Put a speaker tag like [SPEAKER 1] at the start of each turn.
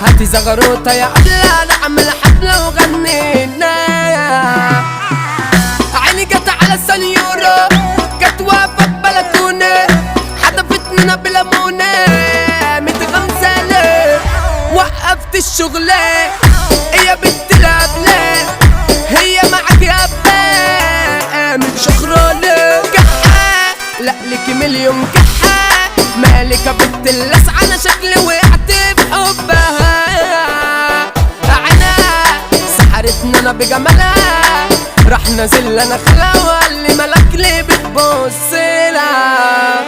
[SPEAKER 1] هاتي زغروطة يا قبلة نعمل حفلة وغنينا. عيني جت على سنيورة كانت واقفة ببلكونة حدفتنا بليمونة متغمسة وقفت الشغلة يا بنت الهبلة هي معاك يا ابا من شخرانة كحة لا لك مليون كحة مالك يا بنت اللسعة شكلي وقعت في حبها. عينها سحرتنا انا بجمالها راح نازل انا خلا وقال لي مالك ليه بتبص لها.